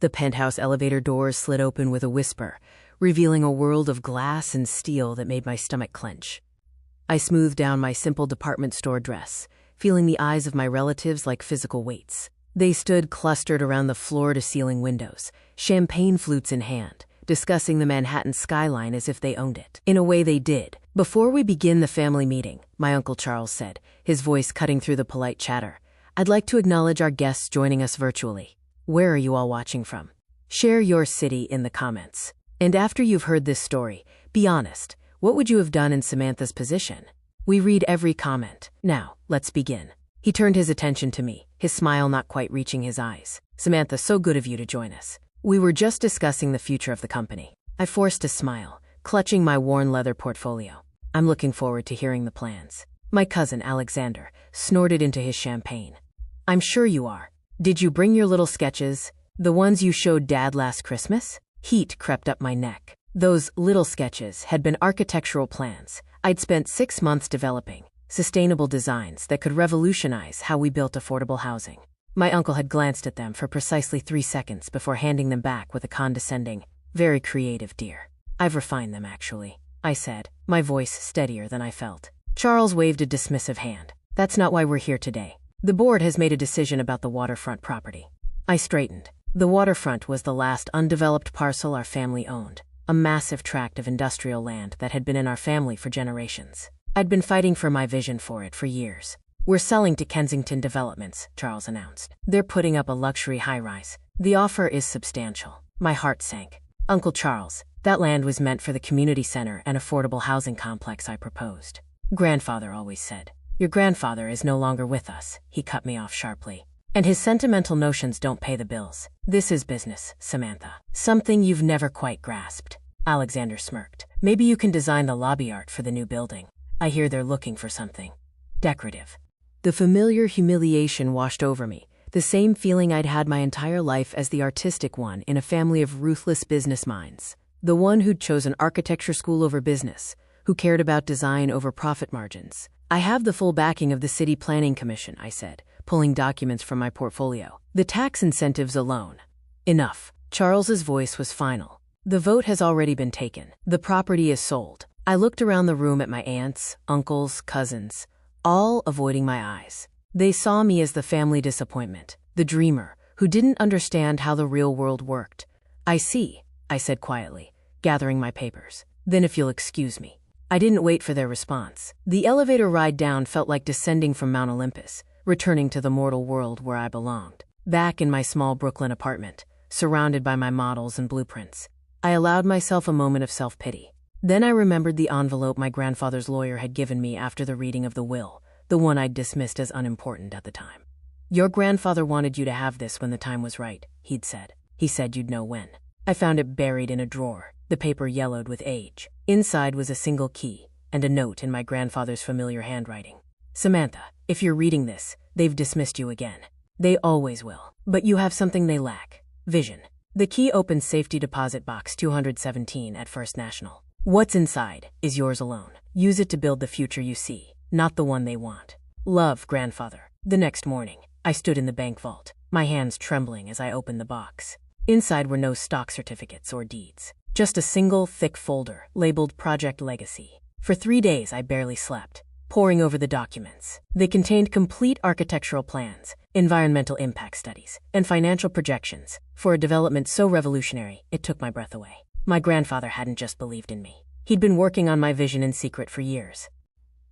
The penthouse elevator doors slid open with a whisper, revealing a world of glass and steel that made my stomach clench. I smoothed down my simple department store dress, feeling the eyes of my relatives like physical weights. They stood clustered around the floor-to-ceiling windows, champagne flutes in hand, discussing the Manhattan skyline as if they owned it. In a way, they did. "Before we begin the family meeting," my Uncle Charles said, his voice cutting through the polite chatter, "I'd like to acknowledge our guests joining us virtually. Where are you all watching from? Share your city in the comments. And after you've heard this story, be honest. What would you have done in Samantha's position? We read every comment. Now, let's begin." He turned his attention to me, his smile not quite reaching his eyes. "Samantha, so good of you to join us. We were just discussing the future of the company." I forced a smile, clutching my worn leather portfolio. "I'm looking forward to hearing the plans." My cousin, Alexander, snorted into his champagne. "I'm sure you are. Did you bring your little sketches? The ones you showed Dad last Christmas?" Heat crept up my neck. Those little sketches had been architectural plans I'd spent 6 months developing, sustainable designs that could revolutionize how we built affordable housing. My uncle had glanced at them for precisely 3 seconds before handing them back with a condescending, "Very creative, dear." "I've refined them, actually," I said, my voice steadier than I felt. Charles waved a dismissive hand. "That's not why we're here today. The board has made a decision about the waterfront property." I straightened. The waterfront was the last undeveloped parcel our family owned, a massive tract of industrial land that had been in our family for generations. I'd been fighting for my vision for it for years. "We're selling to Kensington Developments," Charles announced. "They're putting up a luxury high-rise. The offer is substantial." My heart sank. "Uncle Charles, that land was meant for the community center and affordable housing complex I proposed. Grandfather always said." "Your grandfather is no longer with us," he cut me off sharply. "And his sentimental notions don't pay the bills. This is business, Samantha. Something you've never quite grasped." Alexander smirked. "Maybe you can design the lobby art for the new building. I hear they're looking for something decorative." The familiar humiliation washed over me, the same feeling I'd had my entire life as the artistic one in a family of ruthless business minds. The one who'd chosen architecture school over business, who cared about design over profit margins. "I have the full backing of the City Planning Commission," I said, pulling documents from my portfolio. "The tax incentives alone." "Enough." Charles's voice was final. "The vote has already been taken. The property is sold." I looked around the room at my aunts, uncles, cousins, all avoiding my eyes. They saw me as the family disappointment, the dreamer, who didn't understand how the real world worked. "I see," I said quietly, gathering my papers. "Then if you'll excuse me." I didn't wait for their response. The elevator ride down felt like descending from Mount Olympus, returning to the mortal world where I belonged. Back in my small Brooklyn apartment, surrounded by my models and blueprints, I allowed myself a moment of self-pity. Then I remembered the envelope my grandfather's lawyer had given me after the reading of the will, the one I'd dismissed as unimportant at the time. "Your grandfather wanted you to have this when the time was right," he'd said. "He said you'd know when." I found it buried in a drawer, the paper yellowed with age. Inside was a single key and a note in my grandfather's familiar handwriting. "Samantha, if you're reading this, they've dismissed you again. They always will. But you have something they lack: vision." The key opened Safety Deposit Box 217 at First National. "What's inside is yours alone. Use it to build the future you see, not the one they want. Love, Grandfather." The next morning, I stood in the bank vault, my hands trembling as I opened the box. Inside were no stock certificates or deeds, just a single thick folder labeled Project Legacy. For 3 days, I barely slept, poring over the documents. They contained complete architectural plans, environmental impact studies, and financial projections for a development so revolutionary it took my breath away. My grandfather hadn't just believed in me. He'd been working on my vision in secret for years.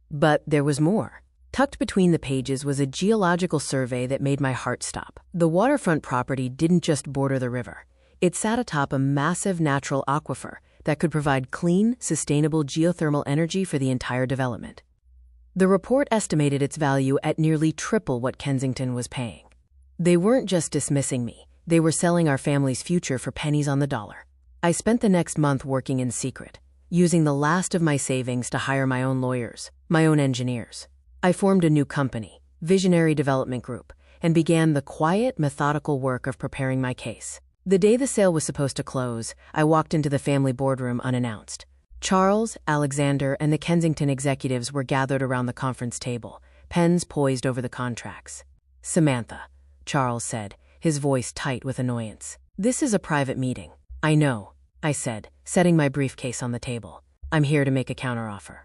But there was more. Tucked between the pages was a geological survey that made my heart stop. The waterfront property didn't just border the river. It sat atop a massive natural aquifer that could provide clean, sustainable geothermal energy for the entire development. The report estimated its value at nearly triple what Kensington was paying. They weren't just dismissing me. They were selling our family's future for pennies on the dollar. I spent the next month working in secret, using the last of my savings to hire my own lawyers, my own engineers. I formed a new company, Visionary Development Group, and began the quiet, methodical work of preparing my case. The day the sale was supposed to close, I walked into the family boardroom unannounced. Charles, Alexander, and the Kensington executives were gathered around the conference table, pens poised over the contracts. "Samantha," Charles said, his voice tight with annoyance, This is a private meeting. I know, I said, setting my briefcase on the table. I'm here to make a counteroffer.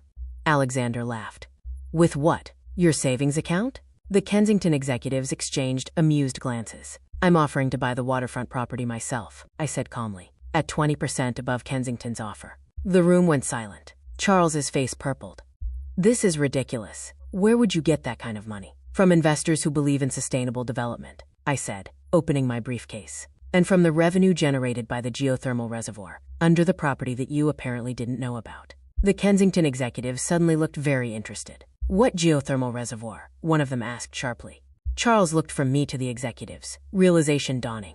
Alexander laughed. With what? Your savings account? The Kensington executives exchanged amused glances. I'm offering to buy the waterfront property myself, I said calmly, at 20% above Kensington's offer. The room went silent. Charles's face purpled. This is ridiculous. Where would you get that kind of money? From investors who believe in sustainable development, I said, opening my briefcase. And from the revenue generated by the geothermal reservoir under the property that you apparently didn't know about. The Kensington executives suddenly looked very interested. What geothermal reservoir? One of them asked sharply. Charles looked from me to the executives, realization dawning.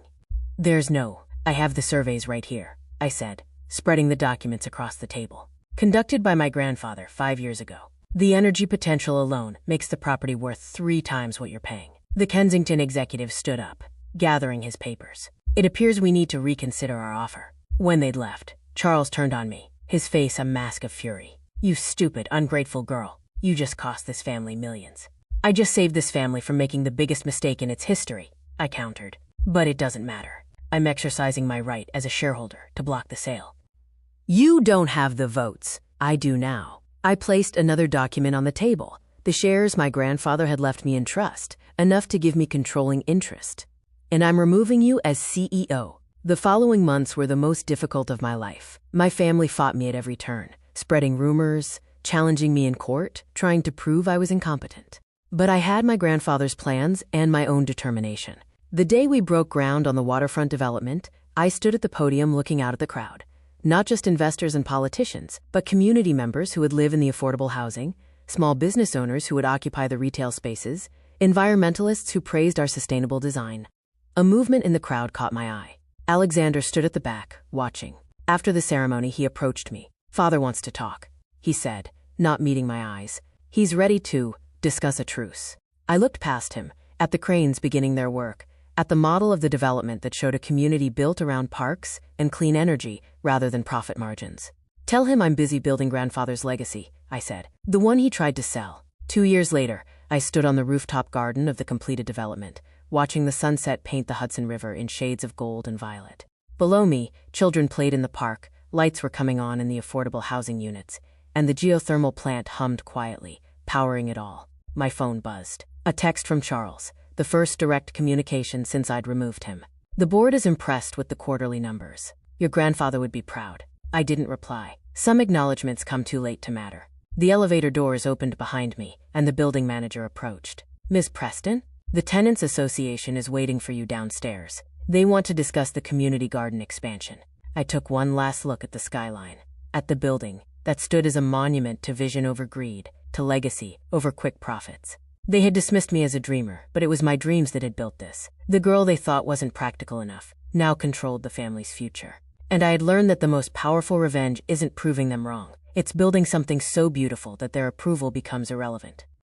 I have the surveys right here, I said, spreading the documents across the table. Conducted by my grandfather 5 years ago. The energy potential alone makes the property worth 3 times what you're paying. The Kensington executive stood up, gathering his papers. It appears we need to reconsider our offer. When they'd left, Charles turned on me, his face a mask of fury. You stupid, ungrateful girl. You just cost this family millions. I just saved this family from making the biggest mistake in its history, I countered. But it doesn't matter. I'm exercising my right as a shareholder to block the sale. You don't have the votes. I do now. I placed another document on the table. The shares my grandfather had left me in trust, enough to give me controlling interest. And I'm removing you as CEO. The following months were the most difficult of my life. My family fought me at every turn, spreading rumors, challenging me in court, trying to prove I was incompetent. But I had my grandfather's plans and my own determination. The day we broke ground on the waterfront development, I stood at the podium looking out at the crowd. Not just investors and politicians, but community members who would live in the affordable housing, small business owners who would occupy the retail spaces, environmentalists who praised our sustainable design. A movement in the crowd caught my eye. Alexander stood at the back, watching. After the ceremony, he approached me. Father wants to talk, he said, not meeting my eyes. He's ready to discuss a truce. I looked past him, at the cranes beginning their work, at the model of the development that showed a community built around parks and clean energy rather than profit margins. Tell him I'm busy building grandfather's legacy, I said, the one he tried to sell. 2 years later, I stood on the rooftop garden of the completed development, watching the sunset paint the Hudson River in shades of gold and violet. Below me, children played in the park, lights were coming on in the affordable housing units, and the geothermal plant hummed quietly, powering it all. My phone buzzed. A text from Charles, the first direct communication since I'd removed him. The board is impressed with the quarterly numbers. Your grandfather would be proud. I didn't reply. Some acknowledgments come too late to matter. The elevator doors opened behind me, and the building manager approached. Ms. Preston? The Tenants Association is waiting for you downstairs. They want to discuss the community garden expansion. I took one last look at the skyline, at the building that stood as a monument to vision over greed, to legacy over quick profits. They had dismissed me as a dreamer, but it was my dreams that had built this. The girl they thought wasn't practical enough now controlled the family's future. And I had learned that the most powerful revenge isn't proving them wrong. It's building something so beautiful that their approval becomes irrelevant.